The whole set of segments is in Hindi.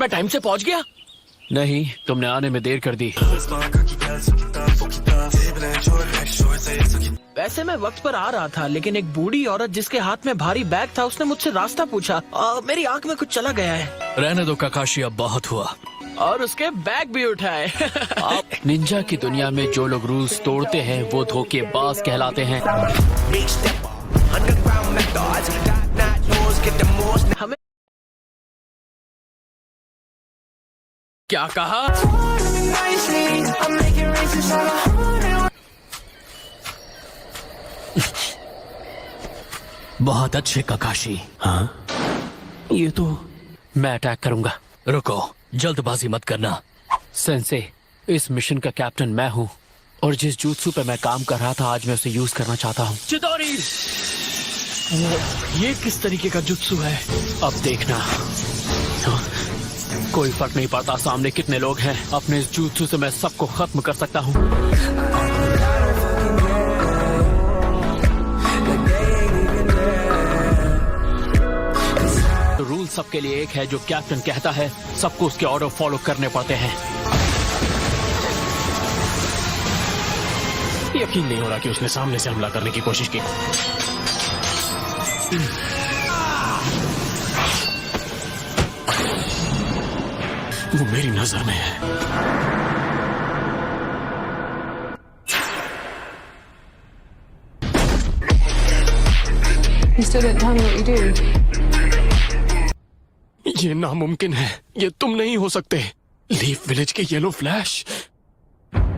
मैं टाइम से पहुंच गया? नहीं, तुमने आने में देर कर दी। वैसे मैं वक्त पर आ रहा था, लेकिन एक बूढ़ी औरत जिसके हाथ में भारी बैग था उसने मुझसे रास्ता पूछा। मेरी आंख में कुछ चला गया है। रहने दो काकाशी, अब बहुत हुआ। और उसके बैग भी उठाए। निंजा की दुनिया में जो लोग रूल्स तोड़ते हैं वो धोखेबाज कहलाते हैं। हमें क्या कहा? बहुत अच्छे काकाशी। हाँ, ये तो मैं अटैक करूंगा। रुको, जल्दबाजी मत करना। सेंसे, इस मिशन का कैप्टन मैं हूँ और जिस जूत्सु पे मैं काम कर रहा था आज मैं उसे यूज करना चाहता हूँ। चिदोरी! ये किस तरीके का जुत्सु है? अब देखना। हाँ, कोई फर्क नहीं पड़ता सामने कितने लोग हैं। अपने इस जूत्सु से मैं सबको खत्म कर सकता हूँ। रूल सबके लिए एक है। जो कैप्टन कहता है सबको उसके ऑर्डर फॉलो करने पड़ते हैं। यकीन नहीं हो रहा कि उसने सामने से हमला करने की कोशिश की। वो मेरी नजर में है। You still didn't tell me what you do. ये नामुमकिन है। ये तुम नहीं हो सकते। लीफ विलेज के येलो फ्लैश।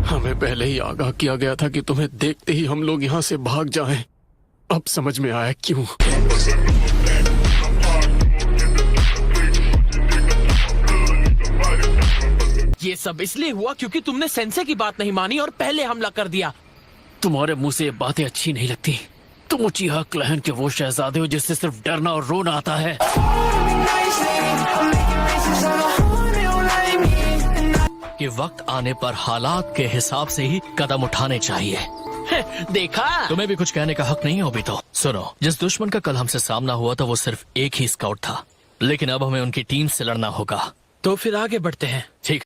हमें पहले ही आगाह किया गया था कि तुम्हें देखते ही हम लोग यहाँ से भाग जाएं। अब समझ में आया क्यों। ये सब इसलिए हुआ क्योंकि तुमने सेंसे की बात नहीं मानी और पहले हमला कर दिया। तुम्हारे मुंह से ये बातें अच्छी नहीं लगती। तुम उचिहा क्लैन के वो शहजादे हो जिससे सिर्फ डरना और रोना आता है। कि वक्त आने पर हालात के हिसाब से ही कदम उठाने चाहिए। देखा? तुम्हें भी कुछ कहने का हक नहीं है अभी तो। सुनो, जिस दुश्मन का कल हमसे सामना हुआ था वो सिर्फ एक ही स्काउट था, लेकिन अब हमें उनकी टीम से लड़ना होगा। तो फिर आगे बढ़ते हैं। ठीक।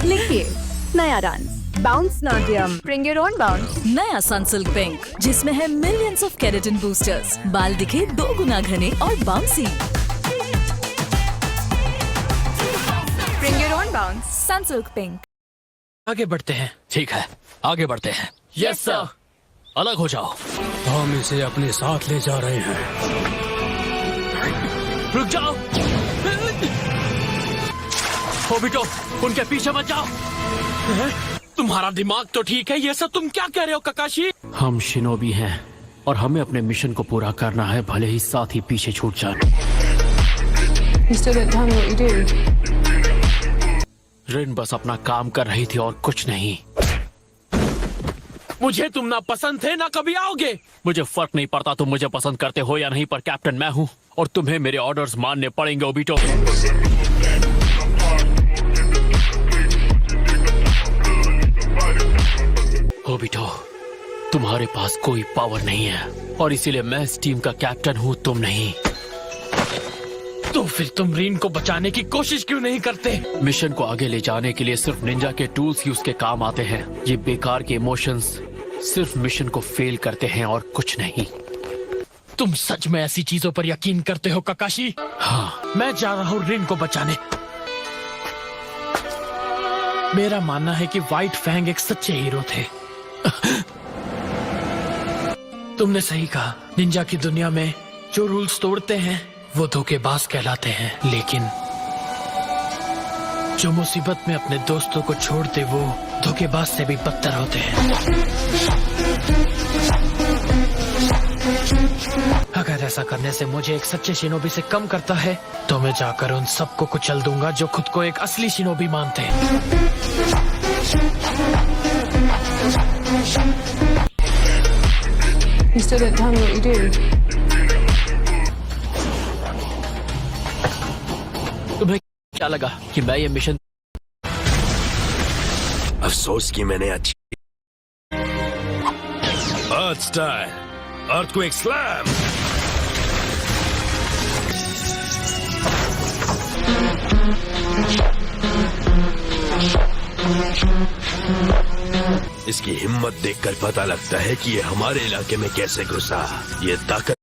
लिखिए नया dance bounce Natyam, bring your own bounce. नया सनसिल्क पिंक जिसमें है मिलियंस ऑफ केराटिन बूस्टर्स, बाल दिखे 2 गुना घने और bouncy. Bring your own bounce, Sunsilk pink. आगे बढ़ते हैं। ठीक है, आगे बढ़ते हैं। Yes sir. अलग हो जाओ। हम इसे अपने साथ ले जा रहे हैं। रुक जाओ। होबिटो, उनके पीछे मत जाओ। तुम्हारा दिमाग तो ठीक है। ये सब तुम क्या कह रहे हो काकाशी? हम शिनोबी हैं और हमें अपने मिशन को पूरा करना है, भले ही साथ ही पीछे छूट जाए। You still didn't tell me what you do. रिन बस अपना काम कर रही थी और कुछ नहीं। मुझे तुम ना पसंद थे ना कभी आओगे। मुझे फर्क नहीं पड़ता तुम मुझे पसंद करते हो या नहीं, पर कैप्टन मैं हूँ और तुम्हें मेरे ऑर्डर्स मानने पड़ेंगे ओबिटो। ओबिटो, तुम्हारे पास कोई पावर नहीं है और इसीलिए मैं इस टीम का कैप्टन हूँ, तुम नहीं। तो फिर तुम रीन को बचाने की कोशिश क्यों नहीं करते? मिशन को आगे ले जाने के लिए सिर्फ निंजा के टूल्स ही उसके काम आते हैं। ये बेकार के इमोशंस सिर्फ मिशन को फेल करते हैं और कुछ नहीं। तुम सच में ऐसी चीजों पर यकीन करते हो काकाशी? हाँ, मैं जा रहा हूँ रिन को बचाने। मेरा मानना है कि व्हाइट फैंग एक सच्चे हीरो थे। तुमने सही कहा। निंजा की दुनिया में जो रूल्स तोड़ते हैं वो धोखेबाज कहलाते हैं, लेकिन जो मुसीबत में अपने दोस्तों को छोड़ते वो धोखेबाज से भी बदतर होते हैं। अगर ऐसा करने से मुझे एक सच्चे शिनोबी से कम करता है तो मैं जाकर उन सबको कुचल दूंगा जो खुद को एक असली शिनोबी मानते हैं। You still didn't tell me what you do. तुम्हें क्या लगा कि मैं ये मिशन अफसोस कि मैंने अच्छी Earth style. Earthquake slam. इसकी हिम्मत देखकर पता लगता है कि ये हमारे इलाके में कैसे घुसा। ये ताकत